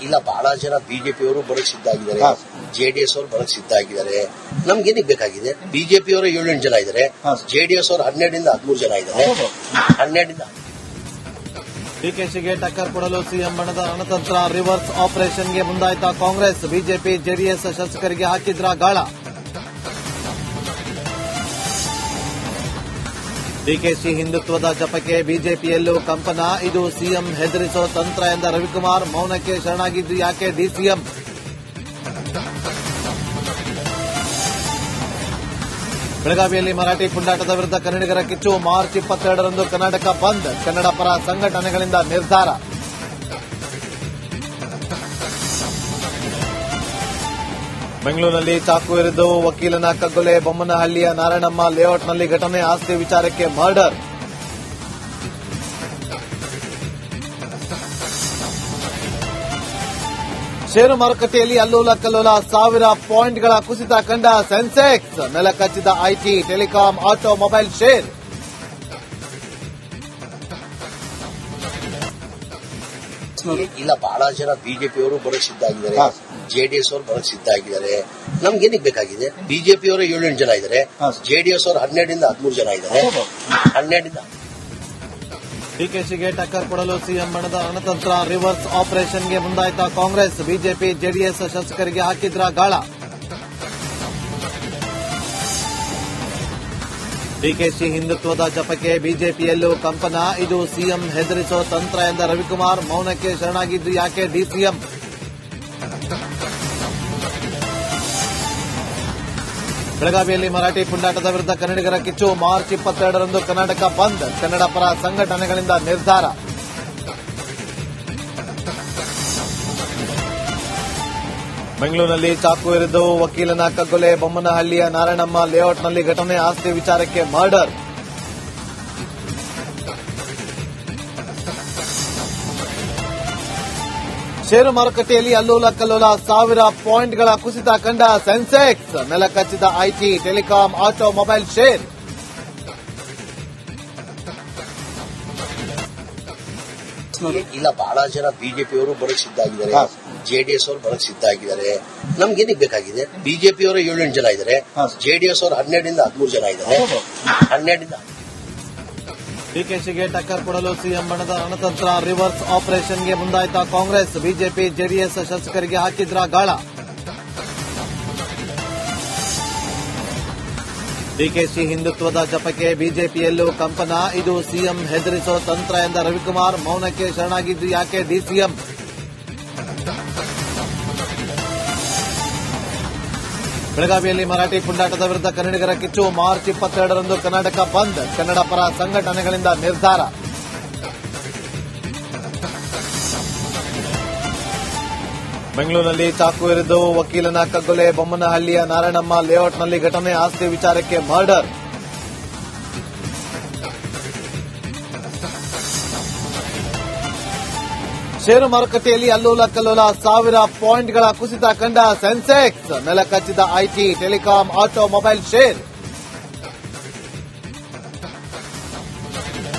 ಇಲ್ಲ, ಬಹಳ ಜನ ಬಿಜೆಪಿಯವರು ಬರಕ್ ಸಿದ್ಧ ಆಗಿದ್ದಾರೆ, ಜೆಡಿಎಸ್ ಅವರು ಬರಕ್ ಸಿದ್ಧ ಆಗಿದ್ದಾರೆ. ನಮ್ಗೇನಿಗೆ ಬೇಕಾಗಿದೆ? ಬಿಜೆಪಿ ಅವರು 7-8 ಜನ ಇದ್ದಾರೆ, ಜೆಡಿಎಸ್ ಅವರು 12-13 ಜನ ಇದ್ದಾರೆ. 12 ಡಿಕೆಶಿಗೆ ಟಕ್ಕರ್ ಕೊಡಲು ಸಿಎಂ ಬಣದ ರಣತಂತ್ರ. ರಿವರ್ಸ್ ಆಪರೇಷನ್ಗೆ ಮುಂದಾಯ್ತ ಕಾಂಗ್ರೆಸ್. ಬಿಜೆಪಿ ಜೆಡಿಎಸ್ ಶಾಸಕರಿಗೆ ಹಾಕಿದ್ರ ಗಾಳ. ಡಿಕೆಶಿ ಹಿಂದುತ್ವದ ಜಪಕ್ಕೆ ಬಿಜೆಪಿಯಲ್ಲೂ ಕಂಪನ. ಇದು ಸಿಎಂ ಹೆದರಿಸೋ ತಂತ್ರ ಎಂದ ರವಿಕುಮಾರ್. ಮೌನಕ್ಕೆ ಶರಣಾಗಿದ್ದು ಯಾಕೆ ಡಿಸಿಎಂ? ಬೆಳಗಾವಿಯಲ್ಲಿ ಮರಾಠಿ ಪುಂಡಾಟದ ವಿರುದ್ಧ ಕನ್ನಡಿಗರ ಕಿಚ್ಚು. ಮಾರ್ಚ್ 22ರಂದು ಕರ್ನಾಟಕ ಬಂದ್. ಕನ್ನಡ ಪರ ಸಂಘಟನೆಗಳಿಂದ ನಿರ್ಧಾರ. ಬೆಂಗಳೂರಿನಲ್ಲಿ ಚಾಕು ಇರಿದು ವಕೀಲನ ಕಗ್ಗೊಲೆ. ಬೊಮ್ಮನಹಳ್ಳಿಯ ನಾರಾಯಣಮ್ಮ ಲೇಔಟ್ನಲ್ಲಿ ಘಟನೆ. ಆಸ್ತಿ ವಿಚಾರಕ್ಕೆ ಮರ್ಡರ್. ಷೇರು ಮಾರುಕಟ್ಟೆಯಲ್ಲಿ ಅಲ್ಲೋಲ ಕಲ್ಲೋಲ. 1000 ಪಾಯಿಂಟ್ಗಳ ಕುಸಿತ ಕಂಡ ಸೆನ್ಸೆಕ್ಸ್. ನೆಲಕಚ್ಚಿದ ಐಟಿ, ಟೆಲಿಕಾಂ, ಆಟೋಮೊಬೈಲ್ ಶೇರ್. ಇಲ್ಲ, ಬಹಳ ಜನ ಬಿಜೆಪಿಯವರು ಬರಕ್ ಸಿದ್ಧ ಆಗಿದ್ದಾರೆ, ಜೆಡಿಎಸ್ ಅವರು ಬರಕ್ ಸಿದ್ಧ ಆಗಿದ್ದಾರೆ. ನಮ್ಗೇನಿಗೆ ಬೇಕಾಗಿದೆ? ಬಿಜೆಪಿಯವರು 7-8 ಜನ ಇದ್ದಾರೆ, ಜೆಡಿಎಸ್ ಅವರು 12-13 ಜನ ಇದ್ದಾರೆ. 12 ಡಿಕೆಶಿಗೆ ಟಕ್ಕರ್ ಕೊಡಲು ಸಿಎಂ ಬಣದ ರಣತಂತ್ರ. ರಿವರ್ಸ್ ಆಪರೇಷನ್ಗೆ ಮುಂದಾಯ್ತ ಕಾಂಗ್ರೆಸ್. ಬಿಜೆಪಿ ಜೆಡಿಎಸ್ ಶಾಸಕರಿಗೆ ಹಾಕಿದ್ರ ಗಾಳ. ಡಿಕೆಶಿ ಹಿಂದುತ್ವದ ಜಪಕ್ಕೆ ಬಿಜೆಪಿಯಲ್ಲೂ ಕಂಪನ. ಇದು ಸಿಎಂ ಹೆದರಿಸೋ ತಂತ್ರ ಎಂದ ರವಿಕುಮಾರ್. ಮೌನಕ್ಕೆ ಶರಣಾಗಿದ್ದು ಯಾಕೆ ಡಿಸಿಎಂ? ಬೆಳಗಾವಿಯಲ್ಲಿ ಮರಾಠಿ ಪುಂಡಾಟದ ವಿರುದ್ಧ ಕನ್ನಡಿಗರ ಕಿಚ್ಚು. ಮಾರ್ಚ್ 22ರಂದು ಕರ್ನಾಟಕ ಬಂದ್. ಕನ್ನಡ ಪರ ಸಂಘಟನೆಗಳಿಂದ ನಿರ್ಧಾರ. ಬೆಂಗಳೂರಿನಲ್ಲಿ ಚಾಕು ಇರಿದು ವಕೀಲನ ಕಗ್ಗೊಲೆ. ಬೊಮ್ಮನಹಳ್ಳಿಯ ನಾರಾಯಣಮ್ಮ ಲೇಔಟ್ನಲ್ಲಿ ಘಟನೆ. ಆಸ್ತಿ ವಿಚಾರಕ್ಕೆ ಮರ್ಡರ್. ಷೇರು ಮಾರುಕಟ್ಟೆಯಲ್ಲಿ ಅಲ್ಲೋಲ ಕಲ್ಲೋಲ. 1000 ಪಾಯಿಂಟ್ಗಳ ಕುಸಿತ ಕಂಡ ಸೆನ್ಸೆಕ್ಸ್. ನೆಲಕಚ್ಚಿದ ಐಟಿ, ಟೆಲಿಕಾಂ, ಆಟೋಮೊಬೈಲ್ ಶೇರ್. ಇಲ್ಲ, ಬಹಳ ಜನ ಬಿಜೆಪಿಯವರು ಬರಕ್ ಸಿದ್ಧ ಆಗಿದ್ದಾರೆ, ಜೆಡಿಎಸ್ ಅವರು ಬರಕ್ ಸಿದ್ಧ ಆಗಿದ್ದಾರೆ. ನಮ್ಗೇನಿಗೆ ಬೇಕಾಗಿದೆ? ಬಿಜೆಪಿಯವರು 7-8 ಜನ ಇದ್ದಾರೆ, ಜೆಡಿಎಸ್ ಅವರು 12-13 ಜನ ಇದ್ದಾರೆ. 12 ಡಿಕೆಶಿಗೆ ಟಕ್ಕರ್ ಕೊಡಲು ಸಿಎಂ ಬಣದ ರಣತಂತ್ರ. ರಿವರ್ಸ್ ಆಪರೇಷನ್ಗೆ ಮುಂದಾಯ್ತ ಕಾಂಗ್ರೆಸ್. ಬಿಜೆಪಿ ಜೆಡಿಎಸ್ ಶಾಸಕರಿಗೆ ಹಾಕಿದ್ರ ಗಾಳ. ಡಿಕೆಶಿ ಹಿಂದುತ್ವದ ಜಪಕ್ಕೆ ಬಿಜೆಪಿಯಲ್ಲೂ ಕಂಪನ. ಇದು ಸಿಎಂ ಹೆದರಿಸೋ ತಂತ್ರ ಎಂದ ರವಿಕುಮಾರ್. ಮೌನಕ್ಕೆ ಶರಣಾಗಿದ್ದು ಯಾಕೆ ಡಿಸಿಎಂ? ಬೆಳಗಾವಿಯಲ್ಲಿ ಮರಾಠಿ ಪುಂಡಾಟದ ವಿರುದ್ಧ ಕನ್ನಡಿಗರ ಕಿಚ್ಚು. ಮಾರ್ಚ್ 22ರಂದು ಕರ್ನಾಟಕ ಬಂದ್. ಕನ್ನಡ ಪರ ಸಂಘಟನೆಗಳಿಂದ ನಿರ್ಧಾರ. ಬೆಂಗಳೂರಿನಲ್ಲಿ ಚಾಕು ಇರಿದು ವಕೀಲನ ಕಗ್ಗೊಲೆ. ಬೊಮ್ಮನಹಳ್ಳಿಯ ನಾರಾಯಣಮ್ಮ ಲೇಔಟ್ನಲ್ಲಿ ಘಟನೆ. ಆಸ್ತಿ ವಿಚಾರಕ್ಕೆ ಮರ್ಡರ್. ಷೇರು ಮಾರುಕಟ್ಟೆಯಲ್ಲಿ ಅಲ್ಲೋಲ ಕಲ್ಲೋಲ. 1000 ಪಾಯಿಂಟ್ಗಳ ಕುಸಿತ ಕಂಡ ಸೆನ್ಸೆಕ್ಸ್. ನೆಲಕಚ್ಚಿದ ಐಟಿ, ಟೆಲಿಕಾಂ, ಆಟೋಮೊಬೈಲ್ ಶೇರ್.